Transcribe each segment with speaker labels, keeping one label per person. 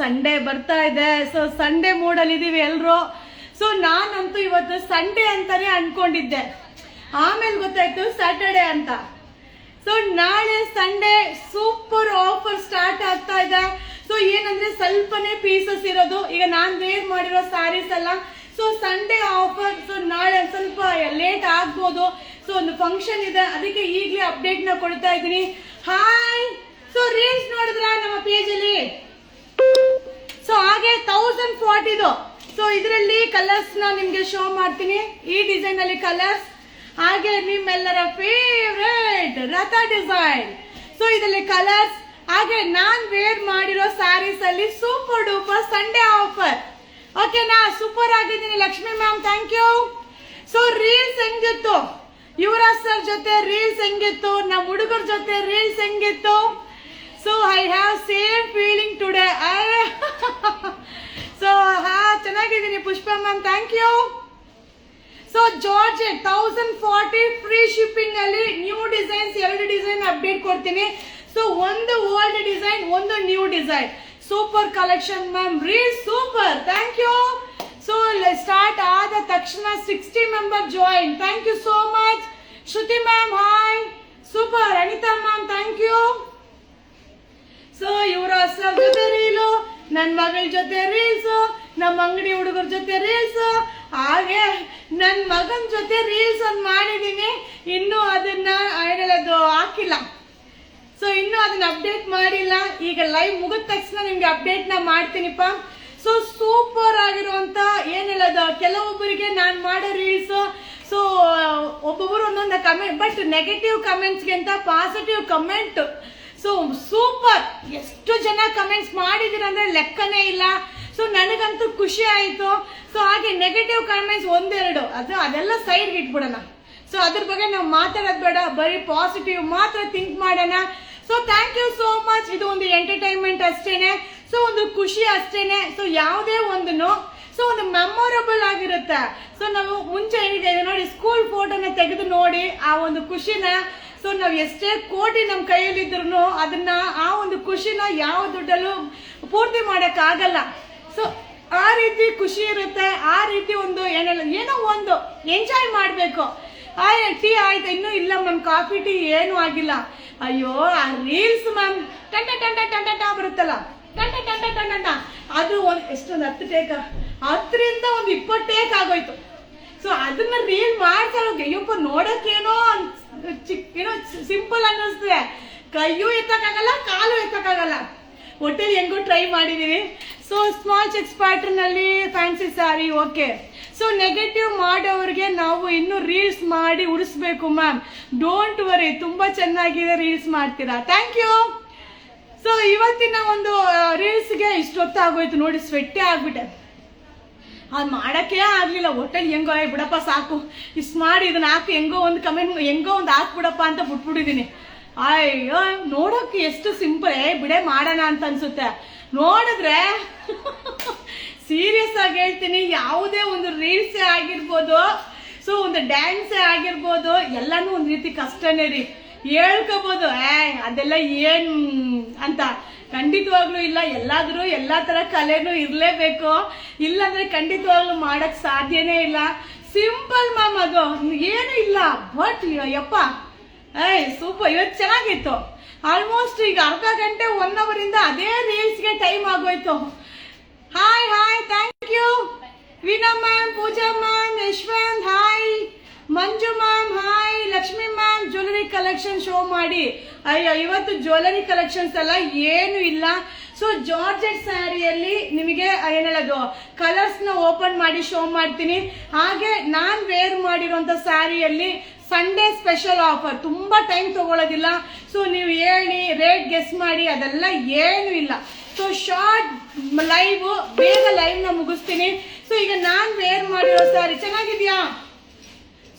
Speaker 1: Sunday ಬರ್ತಾ ಇದೆ. So Sunday ಮೂಡಲ್ಲಿ ಇದೀವಿ ಎಲ್ರು. ಸೊ ನಾನಂತೂ ಇವತ್ತು ಸಂಡೇ ಅಂತಾನೆ ಅನ್ಕೊಂಡಿದ್ದೆ, ಆಮೇಲೆ ಗೊತ್ತಾಯ್ತು ಸ್ಯಾಟರ್ಡೆ ಅಂತ. ಸೊ ನಾಳೆ ಸಂಡೇ ಸೂಪರ್ ಆಫರ್ ಸ್ಟಾರ್ಟ್ ಆಗ್ತಾ ಇದೆ. ಸೊ ಏನಂದ್ರೆ ಸ್ವಲ್ಪನೇ ಪೀಸಸ್ ಇರೋದು. ಈಗ ನಾನ್ ವೇರ್ ಮಾಡಿರೋ ಸ್ಯಾರೀಸ್ ಎಲ್ಲ ಸೊ ಸಂಡೇ ಆಫರ್. ಸೊ ನಾಳೆ ಸ್ವಲ್ಪ ಲೇಟ್ ಆಗ್ಬೋದು. ಸೊ ಒಂದು ಫಂಕ್ಷನ್ ಇದೆ, ಅದಕ್ಕೆ ಈಗಲೇ ಅಪ್ಡೇಟ್ ನ ಕೊಡ್ತಾ ಇದ್ದೀನಿ. ಹಾಯ್, ಸೊ ರೀಲ್ಸ್ ನೋಡಿದ್ರ ನಮ್ಮ ಪೇಜ್ ಅಲ್ಲಿ? ಸೊ ಹಾಗೆ 1040 ಸೊ ಇದರಲ್ಲಿ ಕಲರ್ಸ್ ನ ನಿಮ್ಗೆ ಶೋ ಮಾಡ್ತೀನಿ. ಈ ಡಿಸೈನ್ ಅಲ್ಲಿ ಕಲರ್ಸ್, ಹಾಗೆ ನಿಮ್ಮೆಲ್ಲರ ಫೇವ್ರೇಟ್ ರಥ ಡಿಸೈನ್. ಸೊ ಇದರಲ್ಲಿ ಕಲರ್ಸ್, ಹಾಗೆ ನಾನ್ ವೇರ್ ಮಾಡಿರೋ ಸ್ಯಾರೀಸ್ ಅಲ್ಲಿ ಸೂಪರ್ ಡೂಪರ್ ಸಂಡೇ ಆಫರ್. ಓಕೆನಾ? ಸೂಪರ್ ಆಗಿದ್ದೀನಿ Lakshmi ma'am, thank you. So reels ಹೆಂಗಿತ್ತು? ಯುವರಾಜ್ ಸರ್ ಜೊತೆ ರೀಲ್ಸ್ ಹೆಂಗಿತ್ತು? ನಮ್ಮ ಹುಡುಗರ ಜೊತೆ ರೀಲ್ಸ್ ಹೆಂಗಿತ್ತು? So I have same feeling today. So ಚೆನ್ನಾಗಿದ್ದೀನಿ Pushpa ma'am, thank you. So georgette 1040 free shipping ಅಲ್ಲಿ ನ್ಯೂ ಡಿಸೈನ್ಸ್, 2 ಡಿಸೈನ್ ಅಪ್ಡೇಟ್ ಕೊಡ್ತೀನಿ. ಸೊ ಒಂದು ಓಲ್ಡ್ ಡಿಸೈನ್, ಒಂದು new design. Super collection ma'am, reel super, thank you. So start ಆದ ತಕ್ಷಣ 60 member join, thank you so much. Shruti ma'am hi, super. Anita ma'am thank you. So Yuvraj sir ಜೊತೆ reel, ನನ್ ಮಗಳ ಜೊತೆ reels, ನಮ್ಮ ಅಂಗಡಿ ಹುಡುಗರ ಜೊತೆ ರೀಲ್ಸ್, ಹಾಗೆ ನನ್ ಮಗನ್ ಜೊತೆ ರೀಲ್ಸ್ ಒಂದು ಮಾಡಿದೀನಿ. ಇನ್ನು ಅದನ್ನ ಹೇಳೋದು ಹಾಕಿಲ್ಲ. ಸೊ ಇನ್ನು ಅದನ್ನ ಅಪ್ಡೇಟ್ ಮಾಡಿಲ್ಲ. ಈಗ ಲೈವ್ ಮುಗಿದ ತಕ್ಷಣ ನಿಮ್ಗೆ ಅಪ್ಡೇಟ್ ನ ಮಾಡ್ತೀನಿಪ್ಪ. ಸೊ ಸೂಪರ್ ಆಗಿರುವಂತ ಏನ್ ಹೇಳೋದು, ಕೆಲವೊಬ್ಬರಿಗೆ ನಾನ್ ಮಾಡೋ ರೀಲ್ಸ್ ಸೊ ಒಬ್ಬೊಬ್ರು ಒಂದೊಂದು ಕಮೆಂಟ್, ಬಟ್ ನೆಗೆಟಿವ್ ಕಮೆಂಟ್ಸ್ಗೆ ಅಂತ ಪಾಸಿಟಿವ್ ಕಮೆಂಟ್ ಸೊ ಸೂಪರ್. ಎಷ್ಟು ಜನ ಕಮೆಂಟ್ಸ್ ಮಾಡಿದಿರ ಅಂದ್ರೆ ಲೆಕ್ಕನೇ ಇಲ್ಲ. ಸೊ ನನಗಂತೂ ಖುಷಿ ಆಯ್ತು. ಸೊ ಹಾಗೆ ನೆಗೆಟಿವ್ ಕಮೆಂಟ್ಸ್ ಒಂದೆರಡು ಅದೆಲ್ಲ ಸೈಡ್ಗೆ ಇಟ್ಬಿಡೋಣ. ಸೊ ಅದ್ರ ಬಗ್ಗೆ ನಾವು ಮಾತಾಡೋದು ಬೇಡ, ಬರೀ ಪಾಸಿಟಿವ್ ಮಾತ್ರ ಥಿಂಕ್ ಮಾಡೋಣ. So thank you so much. ಇದು ಒಂದು ಎಂಟರ್ಟೈನ್ಮೆಂಟ್ ಅಷ್ಟೇನೆ, ಸೊ ಒಂದು ಖುಷಿ ಅಷ್ಟೇನೆ. ಸೊ ಯಾವುದೇ ಒಂದನ್ನು ಸೊ ಒಂದು ಮೆಮೊರಬಲ್ ಆಗಿರುತ್ತೆ. ಸೊ ನಾವು ಮುಂಚೆ ಏನಿದೆ ನೋಡಿ, ಸ್ಕೂಲ್ ಫೋಟೋನ ತೆಗೆದು ನೋಡಿ ಆ ಒಂದು ಖುಷಿನ. ಸೊ ನಾವು ಎಷ್ಟೇ ಕೋಟಿ ನಮ್ಮ ಕೈಯಲ್ಲಿದ್ರು ಅದನ್ನ, ಆ ಒಂದು ಖುಷಿನ ಯಾವ ದುಡ್ಡಲ್ಲೂ ಪೂರ್ತಿ ಮಾಡಕ್ ಆಗಲ್ಲ. ಸೊ ಆ ರೀತಿ ಖುಷಿ ಇರುತ್ತೆ. ಆ ರೀತಿ ಒಂದು ಏನೋ ಒಂದು ಎಂಜಾಯ್ ಮಾಡ್ಬೇಕು. ಟೀ ಆಯ್ತು? ಇನ್ನೂ ಇಲ್ಲ ಮ್ಯಾಮ್, ಕಾಫಿ ಟೀ ಏನು ಆಗಿಲ್ಲ. ಅಯ್ಯೋ ಆ ರೀಲ್ಸ್ ಮ್ಯಾಮ್, ಟಂಟ ಟಂಟ ಟಂಟ ಟಾ ಬರುತ್ತಲ್ಲ, ಟಂಟ ಟಂಟ ಟಂಟ, ಅದು ಎಷ್ಟೊಂದು 10 ಟೇಕ್, 10ರಿಂದ ಒಂದು 20 ಟೇಕ್ ಆಗೋಯ್ತು. ಸೊ ಅದನ್ನ ರೀಲ್ ಮಾಡ್ತಾರೆ. ಅಯ್ಯಪ್ಪ ನೋಡಕ್ಕೇನೋ ಏನೋ ಸಿಂಪಲ್ ಅನ್ನಿಸ್ತದೆ, ಕೈಯೂ ಎತ್ತಕ್ಕಾಗಲ್ಲ, ಕಾಲು ಎತ್ತಕ್ಕಾಗಲ್ಲ. ಒಟ್ಟಲ್ಲಿ ಹೆಂಗೋ ಟ್ರೈ ಮಾಡಿದೀವಿ. ಸೊ ಸ್ಮಾಲ್ ಚೆಕ್ಸ್ ಪ್ಯಾಟರ್ನ್ ಅಲ್ಲಿ fancy sari, okay. So negative ಮಾಡೋರಿಗೆ ನಾವು ಇನ್ನು ರೀಲ್ಸ್ ಮಾಡಿ ಉಳಿಸ್ಬೇಕು ಮ್ಯಾಮ್. ಡೋಂಟ್ ವರಿ, ತುಂಬಾ ಚೆನ್ನಾಗಿದೆ ರೀಲ್ಸ್ ಮಾಡ್ತೀರಾ, ಥ್ಯಾಂಕ್ ಯು. ಸೊ ಇವತ್ತಿನ ಒಂದು ರೀಲ್ಸ್ಗೆ ಇಷ್ಟೊತ್ತಾಗೋಯ್ತು ನೋಡಿ, ಸ್ವೆಟ್ಟೇ ಆಗ್ಬಿಟ್ಟೆ. ಅದು ಮಾಡಕ್ಕೆ ಆಗ್ಲಿಲ್ಲ. ಒಟ್ಟಲ್ಲಿ ಹೆಂಗೋ ಬಿಡಪ್ಪ ಸಾಕು, ಇಷ್ಟು ಮಾಡಿ ಇದನ್ನ ಹಾಕಿ ಹೆಂಗೋ ಒಂದು ಕಮೆಂಟ್ ಹೆಂಗೋ ಒಂದು ಹಾಕ್ಬಿಡಪ್ಪ ಅಂತ ಬಿಟ್ಬಿಟ್ಟಿದೀನಿ. ಅಯ್ಯೋ ನೋಡೋಕೆ ಎಷ್ಟು ಸಿಂಪಲ್, ಬಿಡೆ ಮಾಡೋಣ ಅಂತ ಅನ್ಸುತ್ತೆ. ನೋಡಿದ್ರೆ ಸೀರಿಯಸ್ ಆಗಿ ಹೇಳ್ತೀನಿ, ಯಾವುದೇ ಒಂದು ರೀಲ್ಸೇ ಆಗಿರ್ಬೋದು, ಸೊ ಒಂದು ಡ್ಯಾನ್ಸೇ ಆಗಿರ್ಬೋದು, ಎಲ್ಲಾನು ಒಂದ್ ರೀತಿ ಕಷ್ಟನೇ ರೀ. ಹೇಳ್ಕೋಬಹುದು ಅದೆಲ್ಲ ಏನ್ ಅಂತ, ಖಂಡಿತವಾಗ್ಲೂ ಇಲ್ಲ. ಎಲ್ಲಾದ್ರೂ ಎಲ್ಲಾ ತರ ಕಲೆನೂ ಇರ್ಲೇಬೇಕು, ಇಲ್ಲಾಂದ್ರೆ ಖಂಡಿತವಾಗ್ಲೂ ಮಾಡಕ್ ಸಾಧ್ಯನೇ ಇಲ್ಲ. ಸಿಂಪಲ್ ಮ್ಯಾಮ್, ಅದು ಏನು ಇಲ್ಲ. ಬಟ್ ಯಪ್ಪ ಸೂಪರ್. ಇವತ್ತು ಚೆನ್ನಾಗಿತ್ತು. ಆಲ್ಮೋಸ್ಟ್ ಈಗ ಅರ್ಧ ಗಂಟೆ 1 ಅವರ್ ಇಂದ ಅದೇ ರೀಲ್ಸ್ಗೆ ಟೈಮ್ ಆಗೋಯ್ತು. Hi hi, thank you. Veena ma'am, Pooja ma'am, Yashwant hi, Manju ma'am hi, Lakshmi ma'am jewellery collection show ಮಾಡಿ. ಅಯ್ಯೋ ಇವತ್ತು ಜ್ಯುವೆಲರಿ ಕಲೆಕ್ಷನ್ಸ್ ಎಲ್ಲ ಏನು ಇಲ್ಲ. ಸೊ ಜಾರ್ಜೆಟ್ ಸ್ಯಾರಿಯಲ್ಲಿ ನಿಮಗೆ ಏನ್ ಹೇಳೋದು, ಕಲರ್ಸ್ ನ ಓಪನ್ ಮಾಡಿ ಶೋ ಮಾಡ್ತೀನಿ. ಹಾಗೆ ನಾನ್ ವೇರ್ ಮಾಡಿರುವಂತ ಸ್ಯಾರಿಯಲ್ಲಿ ಸಂಡೇ ಸ್ಪೆಷಲ್ ಆಫರ್, ತುಂಬಾ ಟೈಮ್ ತಗೊಳ್ಳೋದಿಲ್ಲ. ಸೊ ನೀವು ಹೇಳಿ ರೇಟ್ ಗೆಸ್ ಮಾಡಿ, ಅದೆಲ್ಲ ಏನು ಇಲ್ಲ. ಸೊ ಶಾರ್ಟ್ ಲೈವ್, ಬೇಗ ಲೈವ್ ನ ಮುಗಿಸ್ತೀನಿ. ಸೊ ಈಗ ನಾನ್ ವೇರ್ ಮಾಡಿರೋ ಸ್ಯಾರಿ ಚೆನ್ನಾಗಿದ್ಯಾ?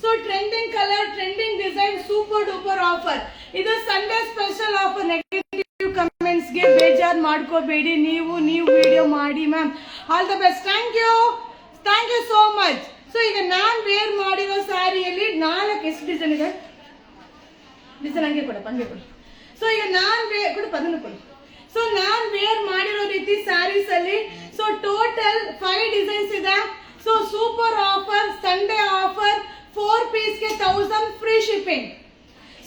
Speaker 1: So trending colour, trending design, super duper offer. ಇದು Sunday special offer. Negative comments ಗೆ ಬೇಜಾರ್ ಮಾಡ್ಕೋಬೇಡಿ. ನೀವು ವಿಡಿಯೋ ಮಾಡಿ ma'am. All the best, thank you so much. So ಈಗ ನಾನ್ ವೇರ್ ಮಾಡಿರೋ ಸ್ಯಾರಿಯಲ್ಲಿ 4 ಎಷ್ಟು ಡಿಸೈನ್ ಇದೆ, ಡಿಸೈನ್ ಹಂಗೆ ಕೊಡಪ್ಪ, ಹಂಗೆ ಕೊಡು. ಸೊ ಈಗ ನಾನ್ ಕೊಡು, ಅದನ್ನು ಕೊಡು. ಸೊ ನಾನ್ ವೇರ್ ಮಾಡಿರೋ ರೀತಿ ಸ್ಯಾರೀಸ್ ಅಲ್ಲಿ ಸೊ ಟೋಟಲ್ 5 ಡಿಸೈನ್ಸ್ ಇದೆ. So super offer, Sunday offer, 4 ಪೀಸ್ಗೆ 1000 free shipping.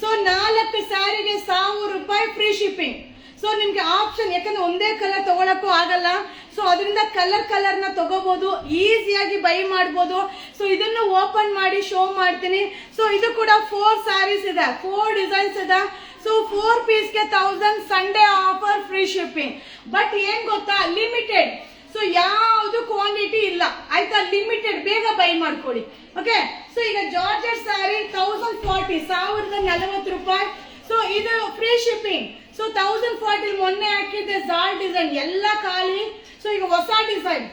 Speaker 1: So 4 ಸ್ಯಾರಿಗೆ 1000 ರೂಪಾಯಿ ಫ್ರೀ ಶಿಪ್ಪಿಂಗ್. ಸೊ ನಿಮ್ಗೆ ಆಪ್ಷನ್, ಯಾಕಂದ್ರೆ ಒಂದೇ ಕಲರ್ ತಗೊಳಕ್ಕೂ ಆಗಲ್ಲ, ಸೊ ಅದರಿಂದ ಕಲರ್ ನ ತಗೋಬಹುದು, ಈಸಿಯಾಗಿ ಬೈ ಮಾಡಬಹುದು. ಸೊ ಇದನ್ನು ಓಪನ್ ಮಾಡಿ ಶೋ ಮಾಡ್ತೀನಿ. ಸೊ ಇದು ಕೂಡ 4 ಸ್ಯಾರೀಸ್ ಇದೆ, 4 ಡಿಸೈನ್ಸ್ ಇದೆ. So 4 ಪೀಸ್ಗೆ 1000 Sunday offer free shipping. But ಏನ್ ಗೊತ್ತಾ, ಲಿಮಿಟೆಡ್. ಸೊ ಯಾವುದು ಕ್ವಾಂಟಿಟಿ ಇಲ್ಲ ಆಯ್ತಾ, ಲಿಮಿಟೆಡ್, ಬೇಗ ಬೈ ಮಾಡ್ಕೊಳ್ಳಿ. ಓಕೆ. ಸೊ ಈಗ ಜಾರ್ಜೆಟ್ ಸ್ಯಾರಿ 1040, 1040 ರೂಪಾಯಿ. ಸೊ ಇದು ಫ್ರೀ ಶಿಪ್ಪಿಂಗ್. ಸೊ 1040 ಮೊನ್ನೆ ಹಾಕಿದ್ದೆ ಜಾಲ್ ಡಿಸೈನ್ ಎಲ್ಲ ಖಾಲಿ. ಸೊ ಈಗ ಹೊಸ ಡಿಸೈನ್,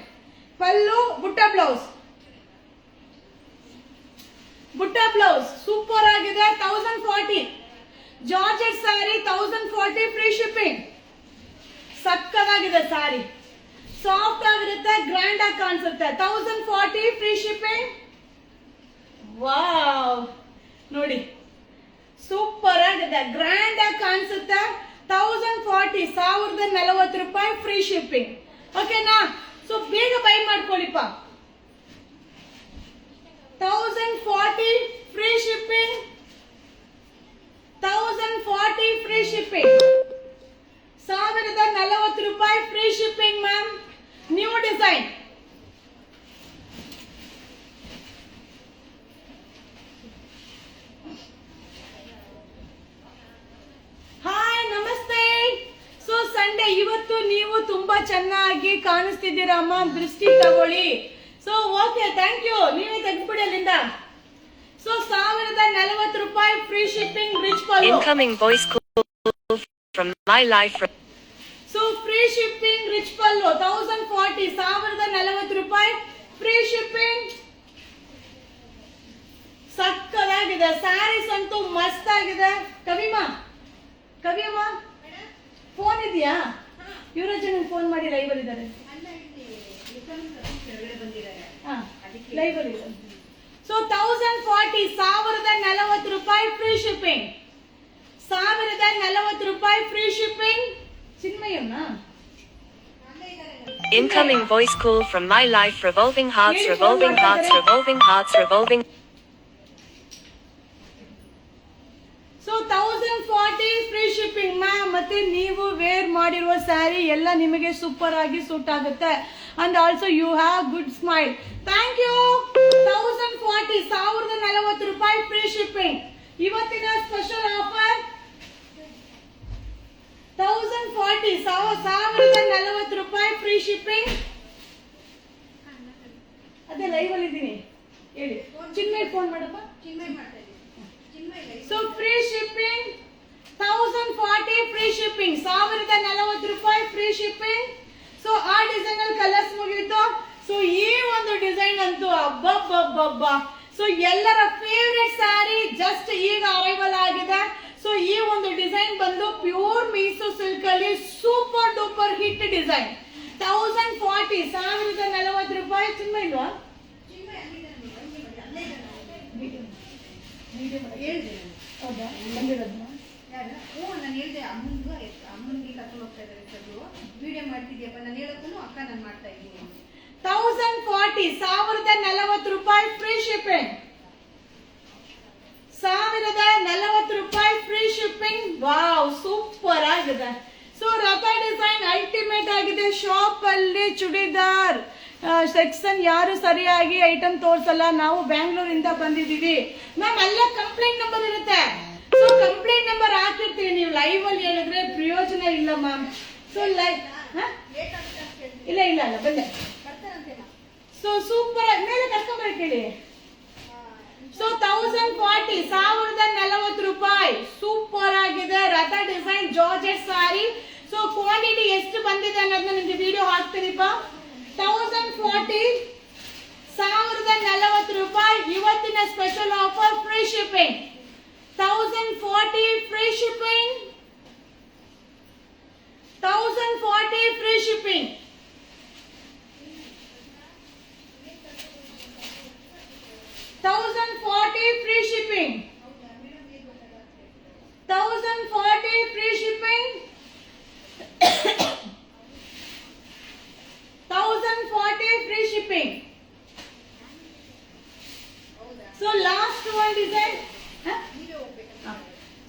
Speaker 1: ಪಲ್ಲು ಬುಟ್ಟ ಬ್ಲೌಸ್ ಸೂಪರ್ ಆಗಿದೆ. 1040 ಜಾರ್ಜೆಟ್ ಸ್ಯಾರಿ 1040 ಫ್ರೀ ಶಿಪ್ಪಿಂಗ್. ಸಕ್ಕದಾಗಿದೆ ಸ್ಯಾರಿ, ಸಾಫ್ಟ್ ಆಗಿರುತ್ತೆ, ಗ್ರ್ಯಾಂಡ್ ಆಗಿ ಕಾಣಿಸುತ್ತೆ. 1040 ಫ್ರೀ ಶಿಪ್ಪಿಂಗ್. ವಾವ್, ನೋಡಿ ಸೂಪರ್ ಆಗಿದೆ, ಗ್ರ್ಯಾಂಡ್ ಆಗಿ ಕಾಣಿಸುತ್ತೆ. 1040, 1040 ರೂಪಾಯಿ ಫ್ರೀ ಶಿಪ್ಪಿಂಗ್. ಓಕೆನಾ? ಸೊ ಬೇಗ ಬೈ ಮಾಡ್ಕೊಳ್ಳಿಪ್ಪ. 1040 ಫ್ರೀ ಶಿಪ್ಪಿಂಗ್, 1040 ಫ್ರೀ ಶಿಪ್ಪಿಂಗ್, 1040 ರೂಪಾಯಿ free shipping ma'am. New design. Hi, ನಮಸ್ತೆ. ಸೊ ಸಂಡೇ ಇವತ್ತು ನೀವು ತುಂಬಾ ಚೆನ್ನಾಗಿ ಕಾಣಿಸ್ತಿದ್ದೀರಮ್ಮ, ದೃಷ್ಟಿ ತಗೊಳ್ಳಿ. So okay, thank you. ನೀವೇ ತೆಗೆದ್ಬಿಡಿ ಅಲ್ಲಿಂದ. ಸೊ 1040 ರೂಪಾಯಿ ಫ್ರೀ ಶಿಪ್ಪಿಂಗ್, ರಿಚ್ ಪಲ್ಲು.
Speaker 2: Incoming voice call from my life.
Speaker 1: So free shipping, rich ಪಲ್ಲು 1040, 1040 ರೂಪಾಯಿ ಫ್ರೀ ಶಿಪ್ಪಿಂಗ್. ಸಕ್ಕದಾಗಿದೆ ಸ್ಯಾರೀಸ್ ಅಂತೂ, ಮಸ್ತ್ ಆಗಿದೆ. ಕವಿಯಮ್ಮ ಫೋನ್ ಇದೆಯಾ? ಯುವರಾಜ್ ಫೋನ್ ಮಾಡಿ, ಲೈವ್ ಅಲ್ಲಿ ಇದ್ದಾರೆ. ಲೈವ್ ಅಲ್ಲಿ. ಸೊ 1040, 1040 ರೂಪಾಯಿ ಫ್ರೀ ಶಿಪ್ಪಿಂಗ್, 1040 ರೂಪಾಯಿ ಫ್ರೀ ಶಿಪ್ಪಿಂಗ್. ಚಿನ್ಮಯಮ್ಮ.
Speaker 2: Incoming voice call from my life. Revolving hearts, revolving hearts, revolving hearts, revolving.
Speaker 1: So 1040 free shipping ma'am. ಮತ್ತೆ ನೀವು ವೇರ್ ಮಾಡಿರುವ ಸ್ಯಾರಿ ಎಲ್ಲ ನಿಮಗೆ ಸೂಪರ್ ಆಗಿ ಸೂಟ್ ಆಗುತ್ತೆ. And also you have good smile. Thank you. 1040, 1040 ರೂಪಾಯಿ ಫ್ರೀ ಶಿಪ್ಪಿಂಗ್. ಇವತ್ತಿನ ಸ್ಪೆಷಲ್ ಆಫರ್ 1040, 1040 ರೂಪಾಯಿ ಫ್ರೀ ಶಿಪ್ಪಿಂಗ್. ಅದೇ ಲೈವ್ ಅಲ್ಲಿ ಇದ್ದೀನಿ, ಹೇಳಿ. ಚಿನ್ಮಯ್ ಫೋನ್ ಮಾಡಪ್ಪ. So free shipping 1040 free shipping, 1040 ರೂಪಾಯಿ ಫ್ರೀ ಶಿಪ್ಪಿಂಗ್. ಸೊ ಆ ಡಿಸೈನ್ ಅಲ್ಲಿ ಕಲರ್ಸ್ ಮುಗಿಯಿತು. ಸೊ ಈ ಒಂದು ಡಿಸೈನ್ ಅಂತೂ ಅಬ್ಬಬ್ಬಬ್ಬ. ಸೊ ಎಲ್ಲರ ಫೇವರೇಟ್ ಸ್ಯಾರಿ ಜಸ್ಟ್ ಈಗ ಅರೈವಲ್ ಆಗಿದೆ. ಸೊ ಈ ಒಂದು ಡಿಸೈನ್ ಬಂದು ಪ್ಯೂರ್ ಮೀಸೋ ಸಿಲ್ಕ್ ಅಲ್ಲಿ ಸೂಪರ್ ಡೂಪರ್ ಹಿಟ್ ಡಿಸೈನ್. 1040, 1040 ರೂಪಾಯಿ. ಚಿನ್ಮಯ್ ಇಲ್ವಾ? ಹೌದಾ, ಬಂದಿರೋದನ್ನ
Speaker 3: ನಾನು ಹೇಳಿದೆ ಅಮ್ಮನಿಗೆ ಕರ್ಕೊಂಡು ಹೋಗ್ತಾ ಇದ್ದಾರೆ, ವಿಡಿಯೋ ಮಾಡ್ತಿದ್ಯಪ್ಪ ನಾನು ಹೇಳಕ್ಕೂ ಅಕ್ಕ ನಾನು ಮಾಡ್ತಾ ಇದ್ದೀನಿ.
Speaker 1: 1040, 1040 ರೂಪಾಯಿ ಫ್ರೀ ಶಿಪ್ಪಿಂಗ್, 1040 ರೂಪಾಯಿ ಫ್ರೀ ಶಿಪ್ಪಿಂಗ್. ವಾವ್, ಸೂಪರ್ ಆಗಿದೆ. ಸೊ ರಥ ಡಿಸೈನ್ ಅಲ್ಟಿಮೇಟ್ ಆಗಿದೆ. ಶಾಪ್ ಅಲ್ಲಿ ಚೂಡಿದಾರ್ ಸೆಕ್ಷನ್ ಯಾರು ಸರಿಯಾಗಿ ಐಟಮ್ ತೋರ್ಸಲ್ಲ. ನಾವು ಬ್ಯಾಂಗ್ಳೂರಿಂದ ಬಂದಿದ್ದೀವಿ ಮ್ಯಾಮ್. ಅಲ್ಲೇ ಕಂಪ್ಲೇಂಟ್ ನಂಬರ್ ಇರುತ್ತೆ. ಸೊ ಕಂಪ್ಲೇಂಟ್ ನಂಬರ್ ಹಾಕಿರ್ತೀವಿ, ನೀವು ಲೈವ್ ಅಲ್ಲಿ ಹೇಳಿದ್ರೆ ಪ್ರಯೋಜನ ಇಲ್ಲ ಮ್ಯಾಮ್. ಸೊ ಲೈವ್ ಇಲ್ಲ ಬಂದೆ. ಸೊ ಸೂಪರ್ ಮೇಲೆ ಕರ್ಕೊಂಡ್ಬರಕ್ಕೆ ಹೇಳಿ. ಸೊ 1040, 1040 ರೂಪಾಯಿ ಸೂಪರ್ ಆಗಿದೆ. ರಥ ಡಿಸೈನ್ ಜಾರ್ಜೆಟ್ ಸಾರಿ. ಸೊ ಕ್ವಾಂಟಿಟಿ ಎಷ್ಟು ಬಂದಿದೆ ಅನ್ನೋದನ್ನ ನಿಮ್ಗೆ ವಿಡಿಯೋ ಹಾಕ್ತೀನಿಪ್ಪ. 1040, 1040 ರೂಪಾಯಿ. ಇವತ್ತಿನ special offer free shipping. 1040 free shipping, 1040 free shipping. $1040 free shipping. 1040 free shipping. shipping. So last one design.
Speaker 3: ನೀವೇ ಹೋಗ್ಬೇಕು.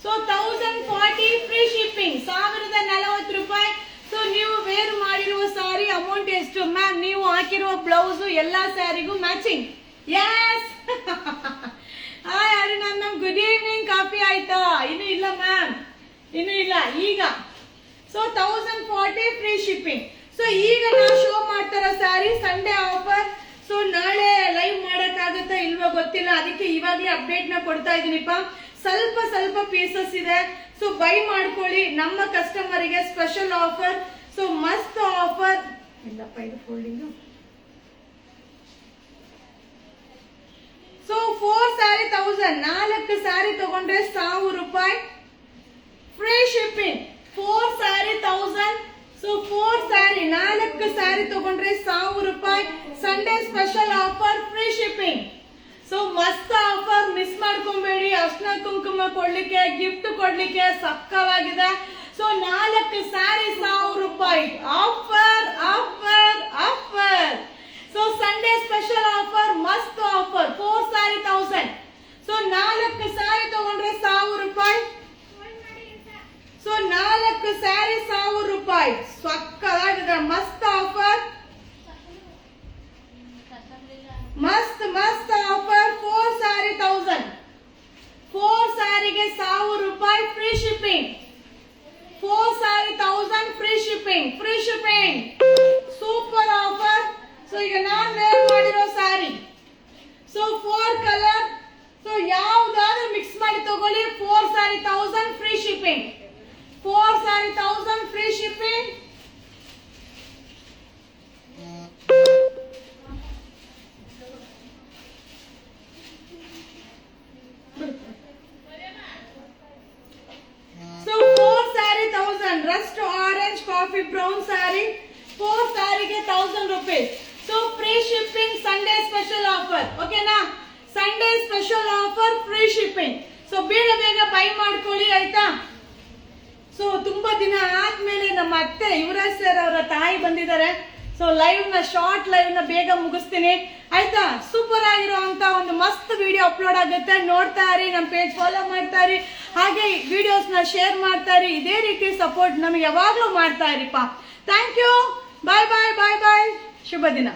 Speaker 1: ಸೊ 1040 ಫ್ರೀ ಶಿಪ್ಪಿಂಗ್, 1040 ರೂಪಾಯಿ. ಸೊ ನೀವು ವೇರ್ ಮಾಡಿರುವ ಸಾರಿ ಅಮೌಂಟ್ ಎಷ್ಟು ಮ್ಯಾಮ್? ನೀವು ಹಾಕಿರುವ ಬ್ಲೌಸ್ ಎಲ್ಲಾ ಸ್ಯಾರಿಗೂ matching. Yes. Hi Aruna ma'am, good evening. Coffee ಆಯ್ತಾ? ಇನ್ನು ಇಲ್ಲ ಮ್ಯಾಮ್, ಇನ್ನು ಇಲ್ಲ ಈಗ. So 1040 free shipping. ಸೊ ಈಗ ನಾವು ಶೋ ಮಾಡ್ತಾರ ಸ್ಯಾರಿ ಸಂಡೇ ಆಫರ್. ಸೊ ನಾಳೆ ಲೈವ್ ಮಾಡಕ್ಕಾಗತ್ತಾ ಇಲ್ವಾ ಗೊತ್ತಿಲ್ಲ, ಅದಕ್ಕೆ ಇವಾಗ್ಲೇ ಅಪ್ಡೇಟ್ ನ ಕೊಡ್ತಾ ಇದೀನಿಪ್ಪ. ಸ್ವಲ್ಪ ಪೀಸಸ್ ಇದೆ, ಸೊ ಬೈ ಮಾಡ್ಕೊಳ್ಳಿ. ನಮ್ಮ ಕಸ್ಟಮರ್ ಗೆ ಸ್ಪೆಷಲ್ ಆಫರ್. ಸೊ ಮಸ್ತ್ ಆಫರ್. ಇಲ್ಲಪ್ಪ ಇದು ಫೋಲ್ಡಿಂಗ್. ಸೊ 4 ಸ್ಯಾರಿ 1000, 4 ಸ್ಯಾರಿ ತಗೊಂಡ್ರೆ 1000 ರೂಪಾಯಿ free shipping. 4 sari 1000. So 4 sari, 4 sari ತಗೊಂಡ್ರೆ 1000 ರೂಪಾಯಿ. Sunday special offer, free shipping. So ಮಸ್ತ್ ಆಫರ್, ಮಿಸ್ ಮಾಡ್ಕೊಂಬೇಡಿ. ಅರ್ಶನ ಕುಂಕುಮ ಕೊಡ್ಲಿಕ್ಕೆ, ಗಿಫ್ಟ್ ಕೊಡ್ಲಿಕ್ಕೆ ಸಕ್ಕವಾಗಿದೆ. ಸೊ 4 ಸ್ಯಾರಿ 1000 ರೂಪಾಯಿ offer offer offer. So Sunday special offer, ಮಸ್ತ್ ಆಫರ್. 4 ಸ್ಯಾರಿ 1000. ಸೊ 4 ಸ್ಯಾರಿ ತಗೊಂಡ್ರೆ 1000 ರೂಪಾಯಿ. ಸೊ 4 ಸ್ಯಾರಿ 1000 ರೂಪಾಯಿ. ಸಕ್ಕವಾಗಿದೆ, ಮಸ್ತ್ ಆಫರ್, ಮಸ್ತ್ ಆಫರ್. 4 ಸ್ಯಾರಿ 1000. 4 ಸ್ಯಾರಿಗೆ 1000 ರೂಪಾಯಿ free shipping. 4 sari 1000 free shipping. Super offer. So ಈಗ ನಾನು ವೇರ್ ಮಾಡಿರೋ ಸ್ಯಾರಿ, ಸೊ 4 ಕಲರ್. ಸೊ ಯಾವ್ದಾದ್ರು ಮಿಕ್ಸ್ ಮಾಡಿ ತಗೊಳ್ಳಿ. 4 sari 1000 free shipping. 4 sari 1000 free shipping. So 4 sari 1000. Rust orange coffee brown sari 4 ಸ್ಯಾರಿಗೆ 1000 rupees. So free shipping, Sunday special offer. ಓಕೆನಾ? Sunday special offer, free shipping. So ಬೇಗ buy ಮಾಡ್ಕೊಳ್ಳಿ ಆಯ್ತಾ? ಸೊ ತುಂಬಾ ದಿನ ಆದ್ಮೇಲೆ ನಮ್ಮ ಅತ್ತೆ ಯುವರಾಜ್ ಸರ್ ಅವರ ತಾಯಿ ಬಂದಿದ್ದಾರೆ. ಸೊ ಶಾರ್ಟ್ ಲೈವ್ ನ ಬೇಗ ಮುಗಿಸ್ತೀನಿ ಆಯ್ತಾ? ಸೂಪರ್ ಆಗಿರುವಂತ ಒಂದು ಮಸ್ತ್ ವಿಡಿಯೋ ಅಪ್ಲೋಡ್ ಆಗುತ್ತೆ, ನೋಡ್ತಾ ಇರಿ. ನಮ್ಮ ಪೇಜ್ ಫಾಲೋ ಮಾಡ್ತಾ ಇರಿ, ಹಾಗೆ ವಿಡಿಯೋಸ್ ನ ಶೇರ್ ಮಾಡ್ತಾ ಇರಿ. ಇದೇ ರೀತಿ ಸಪೋರ್ಟ್ ನಮಗೆ ಯಾವಾಗ್ಲೂ ಮಾಡ್ತಾ ಇರಿಪ್ಪ. Thank you. ಬಾಯ್. ಶುಭ ದಿನ.